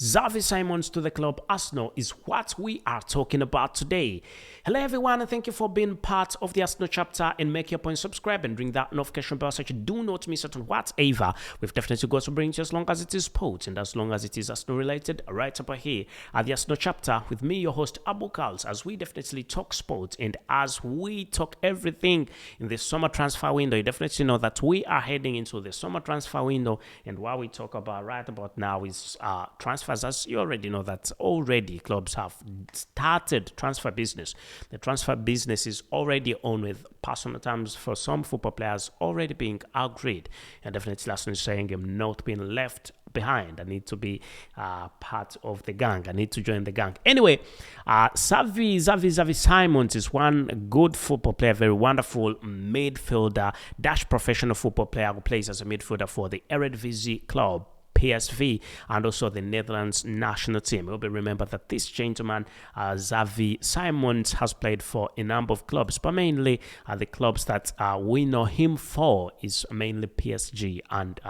XAVI Simons to the club Arsenal is what we are talking about today. Hello everyone and thank you for being part of the Arsenal chapter, and make your point, subscribe and ring that notification bell so you do not miss out on whatever we've definitely got to bring you, as long as it is sports and as long as it is Arsenal related, right up here at the Arsenal chapter with me, your host Abu Kals, as we definitely talk sports and as we talk everything in the summer transfer window. You definitely know that we are heading into the summer transfer window, and what we talk about right about now is transfer. As you already know that already clubs have started transfer business. The transfer business is already on, with personal terms for some football players already being outgraded, and definitely Arsenal is saying I'm not being left behind. I need to be part of the gang. I need to join the gang. Anyway, XAVI Simons is one good football player, very wonderful midfielder, dash professional football player who plays as a midfielder for the Eredivisie club PSV and also the Netherlands national team. It will be remembered that this gentleman, XAVI Simons, has played for a number of clubs, but mainly the clubs that we know him for is mainly PSG and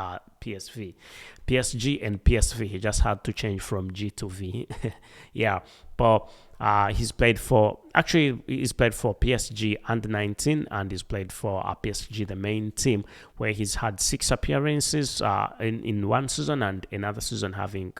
PSV. PSG and PSV. He just had to change from G to V. Yeah, but he's played for PSG under 19, and he's played for PSG, the main team, where he's had 6 appearances in one season, and another season having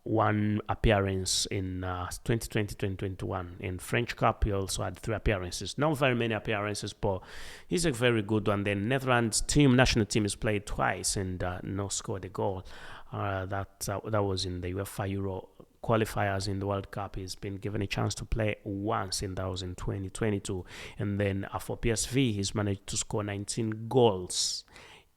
one appearance in 2020-2021 in French Cup. He also had 3 appearances. Not very many appearances, but he's a very good one. The Netherlands national team has played twice and no scored a goal. That was in the UEFA Euro qualifiers in the World Cup. He's been given a chance to play once, and that was in 2022. And then for PSV, he's managed to score 19 goals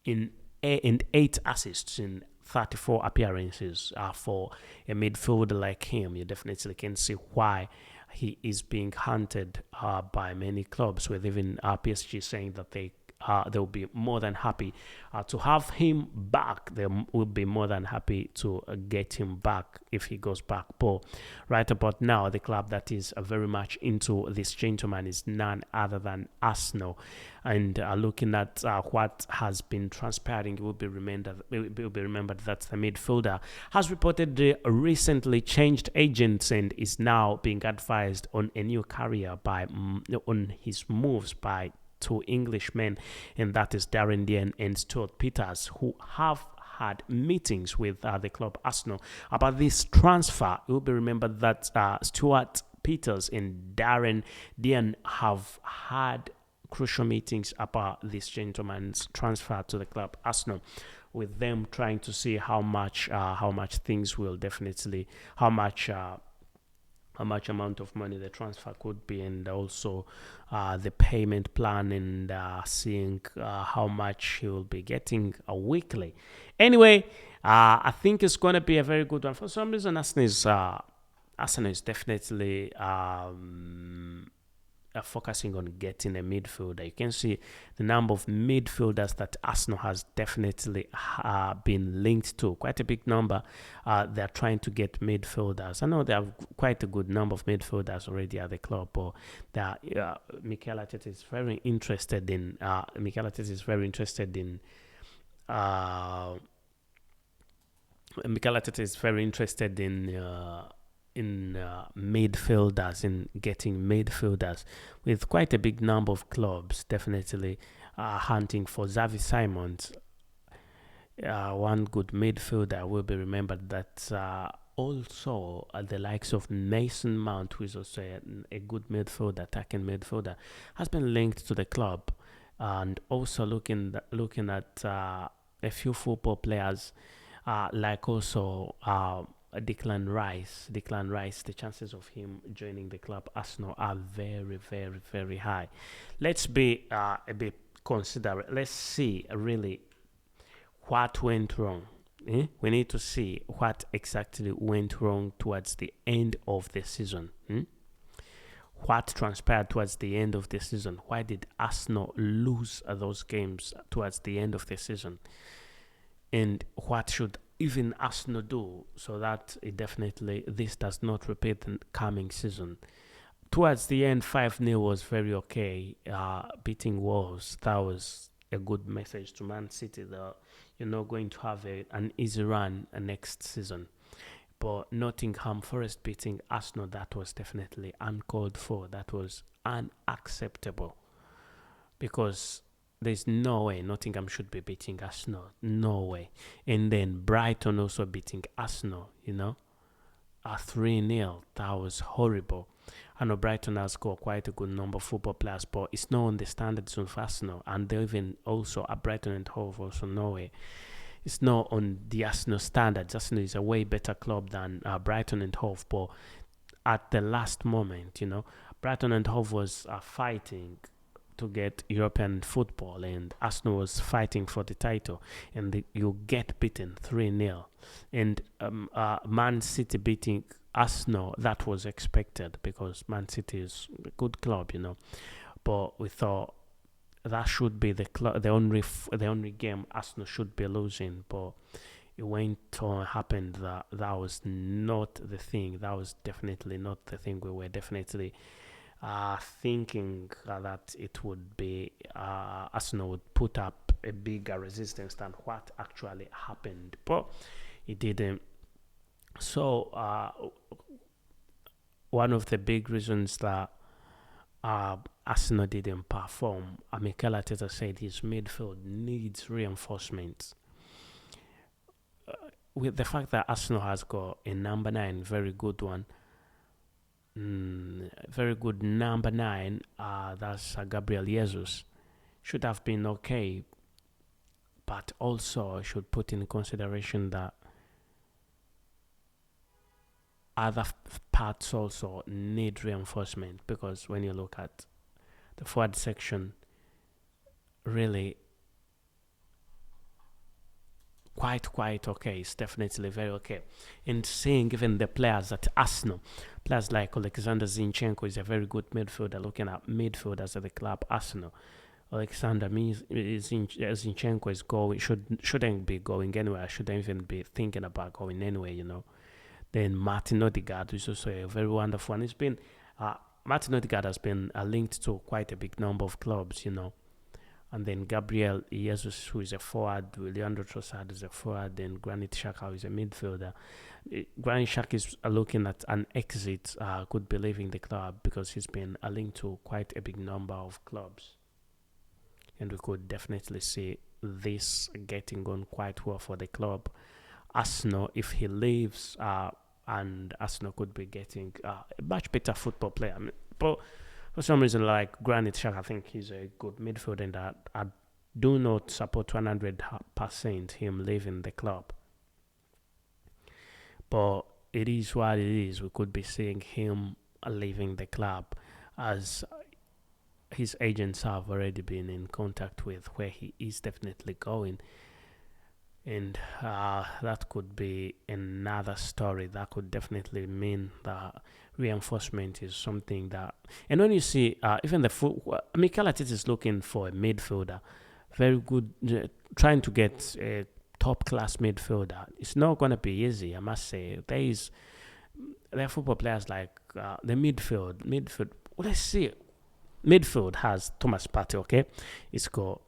and 8 assists in 34 appearances. For a midfielder like him, you definitely can see why he is being hunted by many clubs, with even PSG saying that they'll be more than happy to have him back. They will be more than happy to get him back if he goes back. But right about now, the club that is very much into this gentleman is none other than Arsenal. And looking at what has been transpiring, it will be remembered that the midfielder has reportedly recently changed agents and is now being advised on a new career on his moves by 2 Englishmen, and that is Darren Dean and Stuart Peters, who have had meetings with the club Arsenal about this transfer. It will be remembered that Stuart Peters and Darren Dean have had crucial meetings about this gentleman's transfer to the club Arsenal, with them trying to see how much things will definitely, how much amount of money the transfer could be, and also the payment plan, and seeing how much he will be getting weekly. Anyway, I think it's going to be a very good one. For some reason, Arsenal is definitely focusing on getting a midfielder. You can see the number of midfielders that Arsenal has definitely been linked to. Quite a big number. They're trying to get midfielders. I know they have quite a good number of midfielders already at the club, but Mikel Arteta is very interested in. Midfielders, in getting midfielders, with quite a big number of clubs definitely hunting for XAVI Simons. One good midfielder will be remembered that also the likes of Mason Mount, who is also a good midfielder, attacking midfielder, has been linked to the club, and also looking at a few football players like also Declan Rice, the chances of him joining the club Arsenal are very, very, very high. Let's be a bit considerate. Let's see really what went wrong. We need to see what exactly went wrong towards the end of the season. What transpired towards the end of the season? Why did Arsenal lose those games towards the end of the season? And what should even Arsenal do so that this does not repeat the coming season? Towards the end, 5-0 was very okay. Beating Wolves, that was a good message to Man City that you're not going to have an easy run next season. But Nottingham Forest beating Arsenal, that was definitely uncalled for. That was unacceptable. Because there's no way Nottingham should be beating Arsenal. No way. And then Brighton also beating Arsenal, a 3-0. That was horrible. I know Brighton has got quite a good number of football players, but it's not on the standards of Arsenal. And they even also at Brighton and Hove also no way. It's not on the Arsenal standards. Arsenal is a way better club than Brighton and Hove. But at the last moment, Brighton and Hove was fighting to get European football, and Arsenal was fighting for the title, and you get beaten 3-0. And Man City beating Arsenal, that was expected because Man City is a good club, But we thought that should be the only game Arsenal should be losing, but it went on happened that was not the thing. That was definitely not the thing. We were definitely thinking that it would be Arsenal would put up a bigger resistance than what actually happened, but it didn't. So one of the big reasons that Arsenal didn't perform, Mikel Arteta said his midfield needs reinforcements. With the fact that Arsenal has got a number 9, very good one, very good number 9, that's Gabriel Jesus, should have been okay, but also should put in consideration that other parts also need reinforcement, because when you look at the forward section, really quite okay. It's definitely very okay. And seeing even the players at Arsenal, players like Alexander Zinchenko is a very good midfielder. Looking at midfielders at the club Arsenal, Alexander Zinchenko is going shouldn't be going anywhere. Shouldn't even be thinking about going anywhere. Then Martin Odegaard is also a very wonderful one. It's been Martin Odegaard has been linked to quite a big number of clubs, And then Gabriel Jesus, who is a forward, Leandro Trossard is a forward, and Granit Xhaka is a midfielder. Granit Xhaka is looking at an exit, could be leaving the club because he's been linked to quite a big number of clubs. And we could definitely see this getting on quite well for the club. Arsenal, if he leaves, and Arsenal could be getting a much better football player. But for some reason, like Granit Xhaka, I think he's a good midfielder, and I do not support 100% him leaving the club. But it is what it is. We could be seeing him leaving the club, as his agents have already been in contact with where he is definitely going. And that could be another story. That could definitely mean that reinforcement is something that... And when you see, even Mikel Arteta is looking for a midfielder, very good, trying to get a top-class midfielder. It's not going to be easy, I must say. There are football players like the midfield. Let's see. Midfield has Thomas Partey, okay? It's got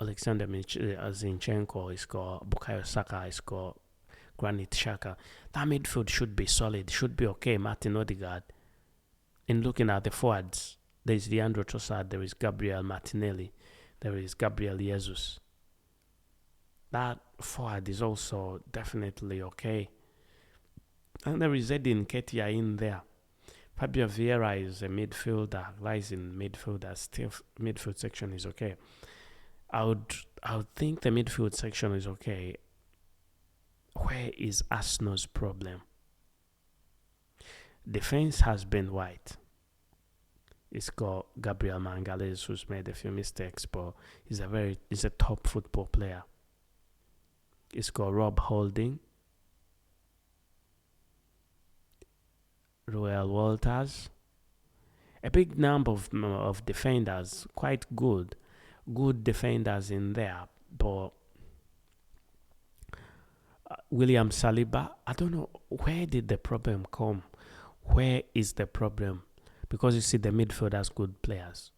Alexander Zinchenko, it's got Bukayo Saka, it's got Granit Xhaka. That midfield should be solid, should be okay. Martin Odegaard. And looking at the forwards, there is Leandro Trossard, there is Gabriel Martinelli, there is Gabriel Jesus. That forward is also definitely okay. And there is Edin Ketia in there. Fabio Vieira is a midfielder, lies in midfielder. Still, midfield section is okay. I would think the midfield section is okay. Where is Arsenal's problem? Defense has been white. It's got Gabriel Magalhaes, who's made a few mistakes, but he's a top football player. It's got Rob Holding, Royal Walters, a big number of defenders, quite good defenders in there. But William Saliba, I don't know, where did the problem come? Where is the problem? Because you see, the midfield has good players.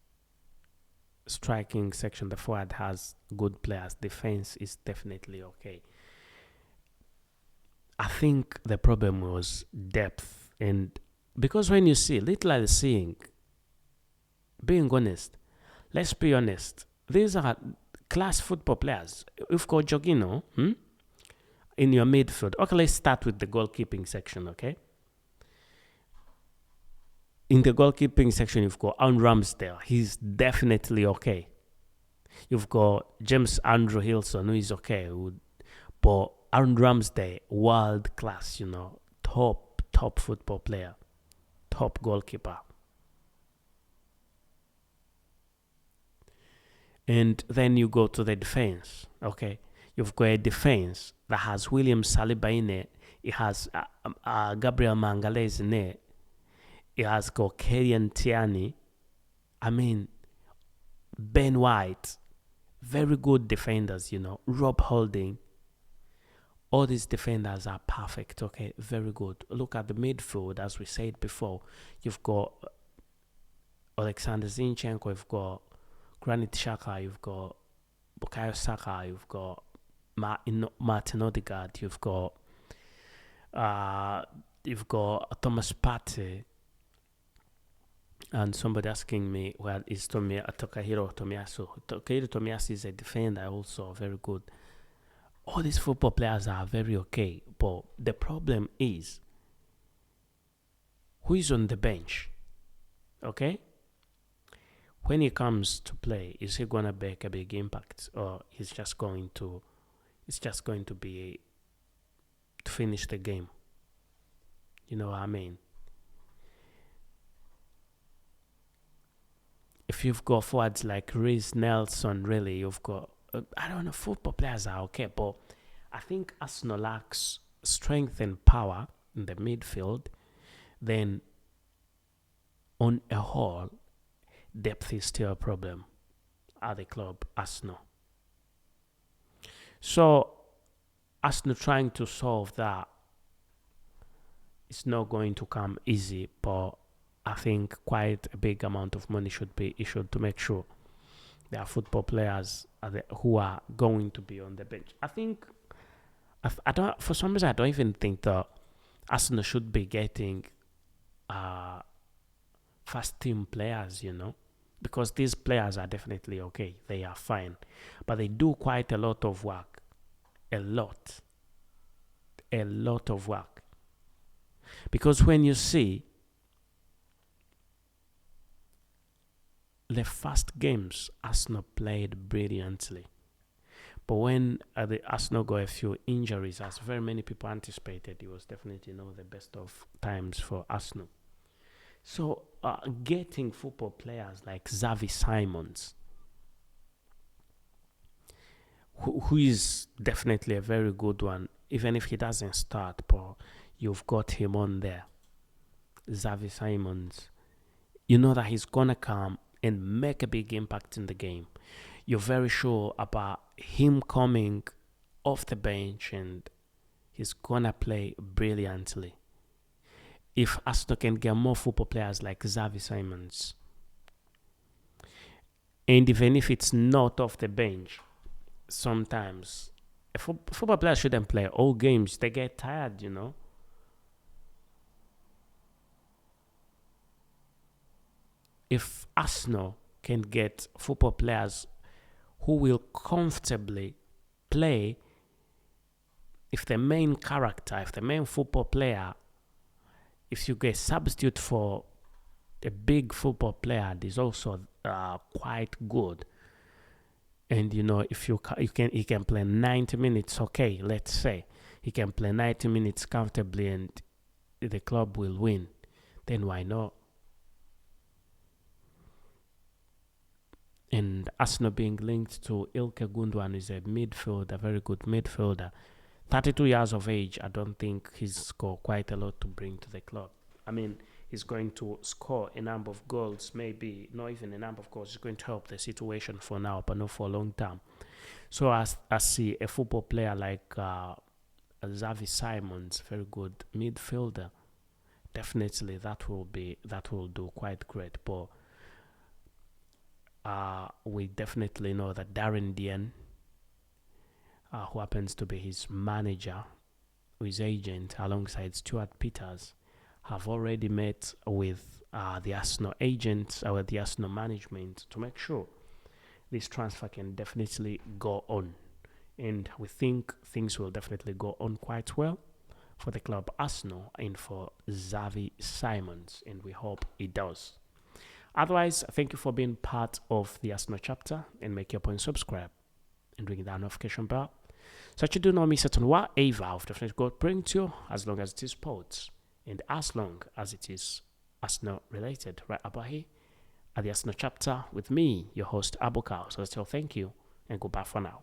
striking section, the forward has good players. Defense is definitely okay. I think the problem was depth, and because when you see, literally seeing, being honest, let's be honest, these are class football players. You've got Jorginho in your midfield. Okay, let's start with the goalkeeping section, okay? In the goalkeeping section, you've got Aaron Ramsdale. He's definitely okay. You've got James Andrew Hilson, who is okay. But Aaron Ramsdale, world class, top football player, top goalkeeper. And then you go to the defense, okay? You've got a defense that has William Saliba in it. It has Gabriel Magalhaes in it. It has got Kylian Tierney. I mean, Ben White. Very good defenders, Rob Holding. All these defenders are perfect, okay? Very good. Look at the midfield, as we said before. You've got Alexander Zinchenko, you've got Granit Xhaka, you've got Bukayo Saka, you've got Martin Odegaard, you've got Thomas Partey, and somebody asking me, well, is Takahiro Tomiyasu? Takahiro Tomiyasu is a defender also, very good. All these football players are very okay, but the problem is who is on the bench, okay? When he comes to play, is he gonna make a big impact, or it's just going to be to finish the game? You know what I mean? If you've got forwards like Reece Nelson, really, you've got I don't know, football players are okay, but I think Arsenal lacks strength and power in the midfield. Then, on a whole, depth is still a problem at the club, Arsenal. So, Arsenal trying to solve that, it's not going to come easy, but I think quite a big amount of money should be issued to make sure there are football players who are going to be on the bench. I think, I don't. For some reason, I don't even think that Arsenal should be getting first team players, because these players are definitely okay. They are fine, but they do quite a lot of work. A lot of work. Because when you see the first games, Arsenal played brilliantly. But when the Arsenal got a few injuries, as very many people anticipated, it was definitely not the best of times for Arsenal. So getting football players like XAVI SIMONS, who is definitely a very good one, even if he doesn't start, but you've got him on there. XAVI SIMONS, you know that he's gonna come and make a big impact in the game. You're very sure about him coming off the bench and he's gonna play brilliantly. If Arsenal can get more football players like XAVI SIMONS, and even if it's not off the bench, sometimes football players shouldn't play all games. They get tired, If Arsenal can get football players who will comfortably play, if the main football player, if you get substitute for a big football player, is also quite good. And if he can play 90 minutes, okay, let's say he can play 90 minutes comfortably, and the club will win, then why not? And Arsenal being linked to Ilkay Gundogan is a very good midfielder. 32 years of age, I don't think he's got quite a lot to bring to the club. I mean, he's going to score a number of goals, maybe not even a number of goals. He's going to help the situation for now, but not for a long time. So I see a football player like XAVI SIMONS, very good midfielder. Definitely that will do quite great. But we definitely know that Darren Dean, who happens to be his manager, his agent, alongside Stuart Peters, have already met with the Arsenal agent, or the Arsenal management, to make sure this transfer can definitely go on. And we think things will definitely go on quite well for the club Arsenal and for XAVI SIMONS, and we hope it does. Otherwise, thank you for being part of the Arsenal chapter, and make your point subscribe and ring that notification bell so that you do not miss out on what Ava of Definite God bring to you, as long as it is sports and as long as it is Arsenal related. Right about here at the Arsenal chapter with me, your host Abukal. So I tell thank you and goodbye for now.